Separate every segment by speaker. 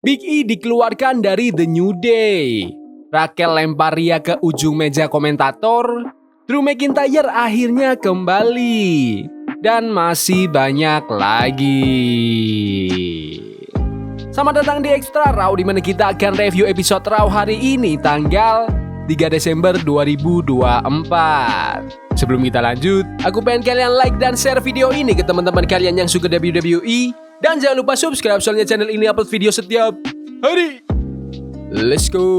Speaker 1: Big E dikeluarkan dari The New Day. Raquel lempar Rhea ke ujung meja komentator. Drew McIntyre akhirnya kembali. Dan masih banyak lagi. Selamat datang di Extra Raw, di mana kita akan review episode Raw hari ini tanggal 3 Desember 2024. Sebelum kita lanjut, aku pengen kalian like dan share video ini ke teman-teman kalian yang suka WWE. Dan jangan lupa subscribe, soalnya channel ini upload video setiap hari. Let's go.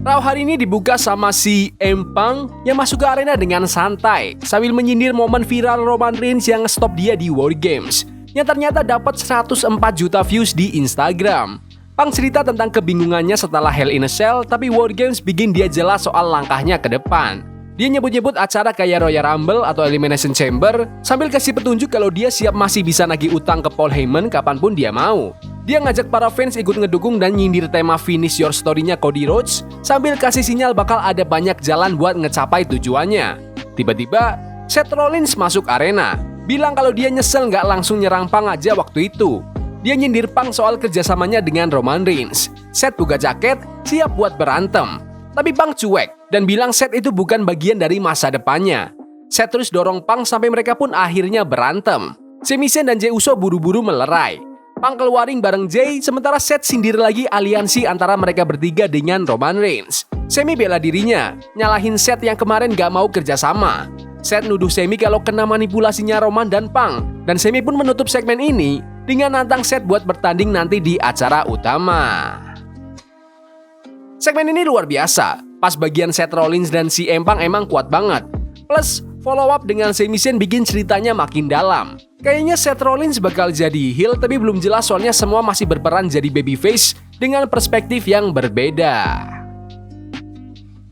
Speaker 1: Raw hari ini dibuka sama CM Punk yang masuk ke arena dengan santai sambil menyindir momen viral Roman Reigns yang stop dia di War Games yang ternyata dapat 104 juta views di Instagram. Punk cerita tentang kebingungannya setelah Hell in a Cell, tapi War Games bikin dia jelas soal langkahnya ke depan. Dia nyebut-nyebut acara kayak Royal Rumble atau Elimination Chamber sambil kasih petunjuk kalau dia siap masih bisa nagih utang ke Paul Heyman kapanpun dia mau. Dia ngajak para fans ikut ngedukung dan nyindir tema Finish Your Story-nya Cody Rhodes sambil kasih sinyal bakal ada banyak jalan buat ngecapai tujuannya. Tiba-tiba, Seth Rollins masuk arena, bilang kalau dia nyesel nggak langsung nyerang Punk aja waktu itu. Dia nyindir Punk soal kerjasamanya dengan Roman Reigns. Seth buka jaket, siap buat berantem. Tapi Punk cuek dan bilang Seth itu bukan bagian dari masa depannya. Seth terus dorong Punk sampai mereka pun akhirnya berantem. Sami Zayn dan Jey Uso buru-buru melerai. Punk keluarin bareng Jey, sementara Seth sindir lagi aliansi antara mereka bertiga dengan Roman Reigns. Sami bela dirinya, nyalahin Seth yang kemarin gak mau kerjasama. Seth nuduh Sami kalau kena manipulasinya Roman dan Punk, dan Sami pun menutup segmen ini dengan nantang Seth buat bertanding nanti di acara utama. Segmen ini luar biasa, pas bagian Seth Rollins dan CM Punk emang kuat banget. Plus, follow up dengan Sami Zayn bikin ceritanya makin dalam. Kayaknya Seth Rollins bakal jadi heel, tapi belum jelas soalnya semua masih berperan jadi babyface dengan perspektif yang berbeda.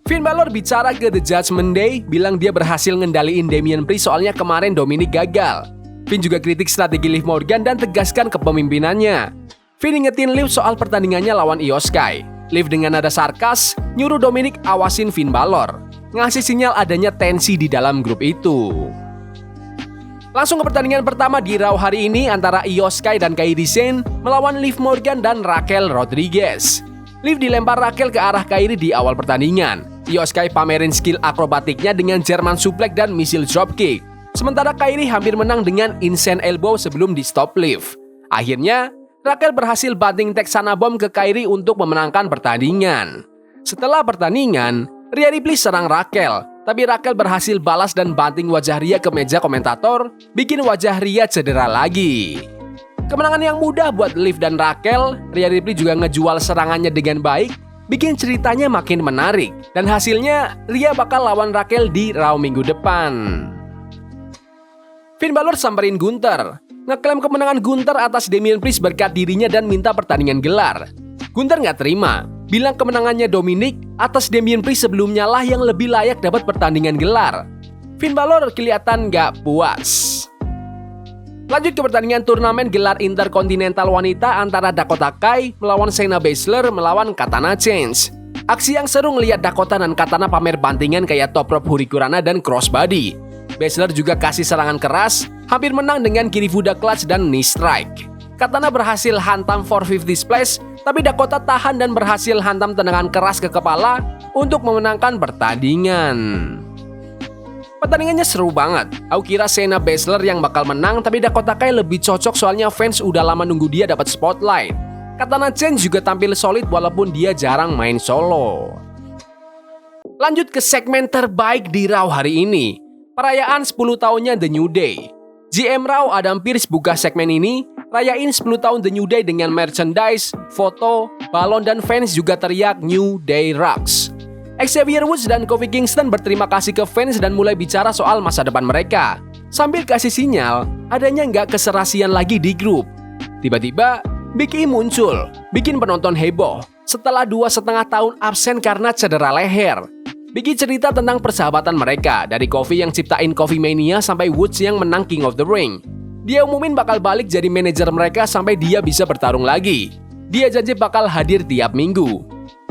Speaker 1: Finn Balor bicara ke The Judgment Day, bilang dia berhasil ngendaliin Damian Priest soalnya kemarin Dominic gagal. Finn juga kritik strategi Liv Morgan dan tegaskan kepemimpinannya. Finn ingetin Liv soal pertandingannya lawan Io Sky. Liv dengan nada sarkas nyuruh Dominic awasin Finn Balor, ngasih sinyal adanya tensi di dalam grup itu. Langsung ke pertandingan pertama di Raw hari ini antara Io Sky dan Kairi Sane melawan Liv Morgan dan Raquel Rodriguez. Liv dilempar Raquel ke arah Kairi di awal pertandingan. Io Sky pamerin skill akrobatiknya dengan German suplex dan missile dropkick. Sementara Kairi hampir menang dengan insane elbow sebelum di stop Liv. Akhirnya, Raquel berhasil banting Texana Bomb ke Kairi untuk memenangkan pertandingan. Setelah pertandingan, Rhea Ripley serang Raquel, tapi Raquel berhasil balas dan banting wajah Rhea ke meja komentator, bikin wajah Rhea cedera lagi. Kemenangan yang mudah buat Liv dan Raquel. Rhea Ripley juga ngejual serangannya dengan baik, bikin ceritanya makin menarik. Dan hasilnya, Rhea bakal lawan Raquel di Raw minggu depan. Finn Balor samperin Gunther, ngeklaim kemenangan Gunther atas Damian Priest berkat dirinya dan minta pertandingan gelar. Gunther nggak terima, bilang kemenangannya Dominic atas Damian Priest sebelumnya lah yang lebih layak dapat pertandingan gelar. Finn Balor kelihatan nggak puas. Lanjut ke pertandingan turnamen gelar Intercontinental Wanita antara Dakota Kai melawan Shayna Baszler melawan Katana Chance. Aksi yang seru ngeliat Dakota dan Katana pamer bantingan kayak top rope hurricanrana dan crossbody. Baszler juga kasih serangan keras, hampir menang dengan Kirifuda Clutch dan knee strike. Katana berhasil hantam 450 splash, tapi Dakota tahan dan berhasil hantam tendangan keras ke kepala untuk memenangkan pertandingan. Pertandingannya seru banget. Aku kira Shayna Baszler yang bakal menang, tapi Dakota Kai lebih cocok soalnya fans udah lama nunggu dia dapat spotlight. Katana Chance juga tampil solid walaupun dia jarang main solo. Lanjut ke segmen terbaik di Raw hari ini, perayaan 10 tahunnya The New Day. GM Raw Adam Pearce buka segmen ini, rayain 10 tahun The New Day dengan merchandise, foto, balon dan fans juga teriak New Day Rocks. Xavier Woods dan Kofi Kingston berterima kasih ke fans dan mulai bicara soal masa depan mereka, sambil kasih sinyal adanya nggak keserasian lagi di grup. Tiba-tiba, Big E muncul, bikin penonton heboh setelah 2,5 tahun absen karena cedera leher. Big E cerita tentang persahabatan mereka, dari Kofi yang ciptain Coffee Mania sampai Woods yang menang King of the Ring. Dia umumin bakal balik jadi manajer mereka sampai dia bisa bertarung lagi. Dia janji bakal hadir tiap minggu.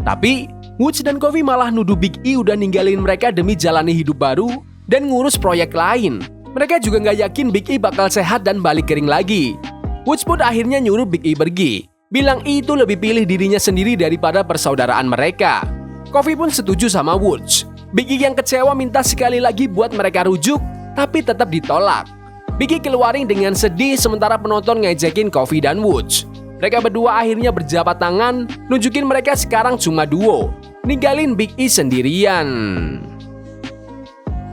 Speaker 1: Tapi, Woods dan Kofi malah nuduh Big E udah ninggalin mereka demi jalani hidup baru dan ngurus proyek lain. Mereka juga nggak yakin Big E bakal sehat dan balik kering lagi. Woods pun akhirnya nyuruh Big E pergi, bilang itu lebih pilih dirinya sendiri daripada persaudaraan mereka. Kofi pun setuju sama Woods. Big E yang kecewa minta sekali lagi buat mereka rujuk, tapi tetap ditolak. Big E keluaring dengan sedih sementara penonton ngejekin Kofi dan Woods. Mereka berdua akhirnya berjabat tangan, nunjukin mereka sekarang cuma duo, ninggalin Big E sendirian.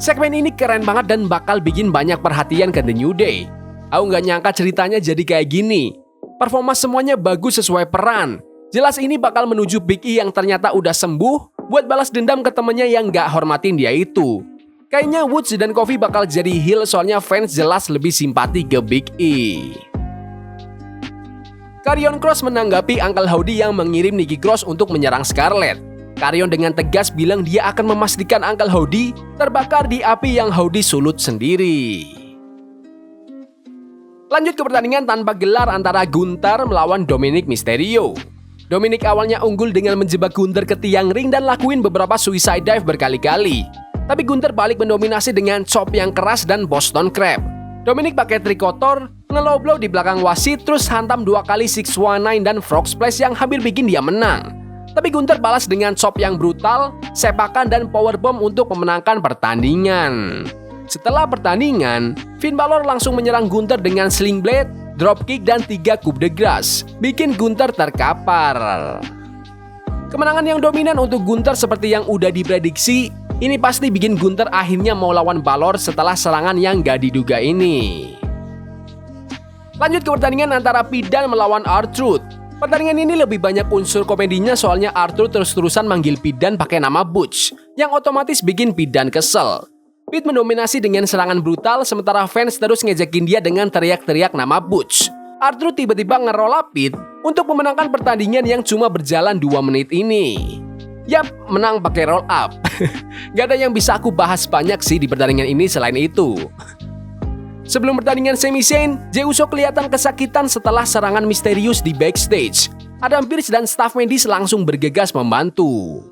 Speaker 1: Segmen ini keren banget dan bakal bikin banyak perhatian ke The New Day. Aku nggak nyangka ceritanya jadi kayak gini. Performa semuanya bagus sesuai peran. Jelas ini bakal menuju Big E yang ternyata udah sembuh buat balas dendam ke temennya yang nggak hormatin dia itu. Kayaknya Woods dan Kofi bakal jadi heel soalnya fans jelas lebih simpati ke Big E. Karrion Kross menanggapi Uncle Howdy yang mengirim Nikki Cross untuk menyerang Scarlett. Karrion dengan tegas bilang dia akan memastikan Uncle Howdy terbakar di api yang Howdy sulut sendiri. Lanjut ke pertandingan tanpa gelar antara Gunther melawan Dominic Mysterio. Dominic awalnya unggul dengan menjebak Gunther ke tiang ring dan lakuin beberapa suicide dive berkali-kali. Tapi Gunther balik mendominasi dengan chop yang keras dan Boston Crab. Dominic pakai trikotor, ngelow blow di belakang wasit, terus hantam 2 kali 619 dan frog splash yang hampir bikin dia menang. Tapi Gunther balas dengan chop yang brutal, sepakan dan powerbomb untuk memenangkan pertandingan. Setelah pertandingan, Finn Balor langsung menyerang Gunther dengan sling blade, dropkick dan 3 coup de grace, bikin Gunther terkapar. Kemenangan yang dominan untuk Gunther seperti yang udah diprediksi. Ini pasti bikin Gunther akhirnya mau lawan Balor setelah serangan yang gak diduga ini. Lanjut ke pertandingan antara Pidan melawan R-Truth. Pertandingan ini lebih banyak unsur komedinya soalnya R-Truth terus-terusan manggil Pidan pakai nama Butch, yang otomatis bikin Pidan kesel. Pit mendominasi dengan serangan brutal sementara fans terus ngejekin dia dengan teriak-teriak nama Butch. R-Truth tiba-tiba ngeroll up Pit untuk memenangkan pertandingan yang cuma berjalan 2 menit ini. Yap, menang pakai roll up. Gak ada yang bisa aku bahas banyak sih di pertandingan ini selain itu. Sebelum pertandingan Sami Zayn, Jey Uso kelihatan kesakitan setelah serangan misterius di backstage. Adam Pearce dan staf medis langsung bergegas membantu.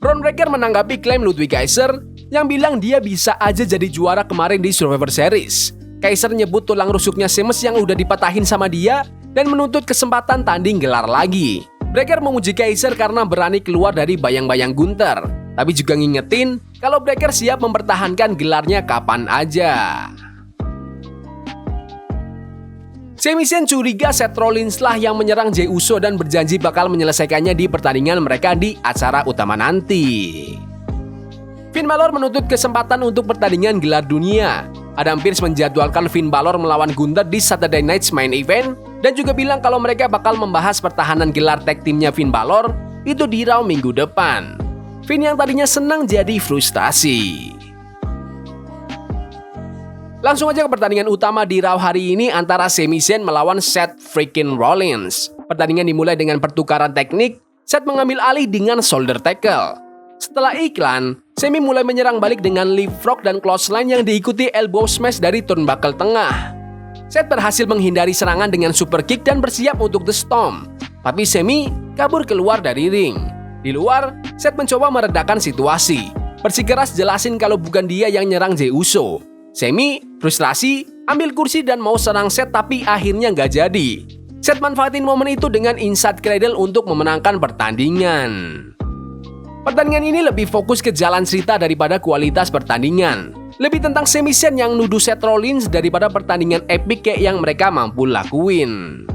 Speaker 1: Bron Breakker menanggapi klaim Ludwig Kaiser yang bilang dia bisa aja jadi juara kemarin di Survivor Series. Kaiser nyebut tulang rusuknya Sheamus yang udah dipatahin sama dia dan menuntut kesempatan tanding gelar lagi. Breakker memuji Kaiser karena berani keluar dari bayang-bayang Gunther, tapi juga ngingetin kalau Breakker siap mempertahankan gelarnya kapan aja. Sami Zayn curiga Seth Rollins lah yang menyerang Jey Uso dan berjanji bakal menyelesaikannya di pertandingan mereka di acara utama nanti. Finn Balor menuntut kesempatan untuk pertandingan gelar dunia. Adam Pearce menjadwalkan Finn Balor melawan Gunther di Saturday Night's Main Event dan juga bilang kalau mereka bakal membahas pertahanan gelar tag timnya Finn Balor itu di Raw minggu depan. Finn yang tadinya senang jadi frustasi. Langsung aja ke pertandingan utama di Raw hari ini antara Sami Zayn melawan Seth freaking Rollins. Pertandingan dimulai dengan pertukaran teknik, Seth mengambil alih dengan shoulder tackle. Setelah iklan, Sami mulai menyerang balik dengan leapfrog dan clothesline yang diikuti elbow smash dari turnbuckle tengah. Seth berhasil menghindari serangan dengan super kick dan bersiap untuk the Storm. Tapi Sami kabur keluar dari ring. Di luar, Seth mencoba meredakan situasi. Bersikeras jelasin kalau bukan dia yang nyerang Jey Uso. Sami frustrasi, ambil kursi dan mau serang Seth tapi akhirnya nggak jadi. Seth manfaatin momen itu dengan inside cradle untuk memenangkan pertandingan. Pertandingan ini lebih fokus ke jalan cerita daripada kualitas pertandingan. Lebih tentang Sami Zayn yang nuduh Seth Rollins daripada pertandingan epic kayak yang mereka mampu lakuin.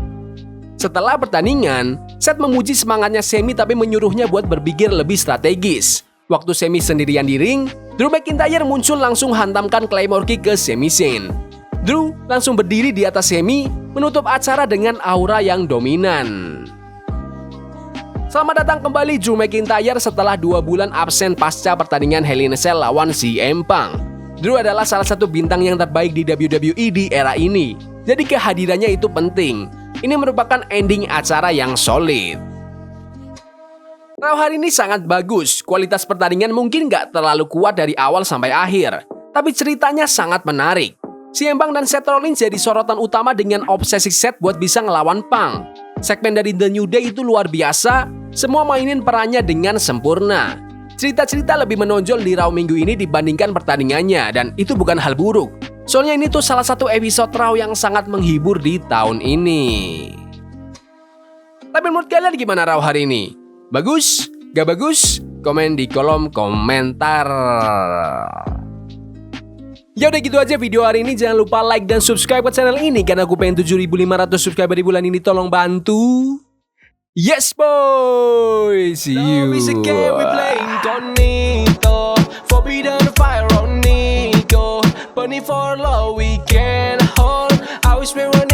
Speaker 1: Setelah pertandingan, Seth memuji semangatnya Sami tapi menyuruhnya buat berpikir lebih strategis. Waktu Sami sendirian di ring, Drew McIntyre muncul langsung hantamkan Claymore Kick ke Sami Zayn. Drew langsung berdiri di atas Sami, menutup acara dengan aura yang dominan. Selamat datang kembali Drew McIntyre setelah 2 bulan absen pasca pertandingan Hell in a Cell lawan CM Punk. Drew adalah salah satu bintang yang terbaik di WWE di era ini, jadi kehadirannya itu penting. Ini merupakan ending acara yang solid. Raw hari ini sangat bagus, kualitas pertandingan mungkin nggak terlalu kuat dari awal sampai akhir, tapi ceritanya sangat menarik. CM Punk dan Seth Rollins jadi sorotan utama dengan obsesi Seth buat bisa ngelawan Punk. Segmen dari The New Day itu luar biasa, semua mainin perannya dengan sempurna. Cerita-cerita lebih menonjol di Raw minggu ini dibandingkan pertandingannya dan itu bukan hal buruk. Soalnya ini tuh salah satu episode Raw yang sangat menghibur di tahun ini. Tapi menurut kalian gimana Raw hari ini? Bagus? Gak bagus? Komen di kolom komentar. Ya udah gitu aja video hari ini. Jangan lupa like dan subscribe ke channel ini karena aku pengen 7.500 subscriber di bulan ini. Tolong bantu. Yes boy. See you. Forbidden fire on Nico. Bunny for love we can hold. I wish we were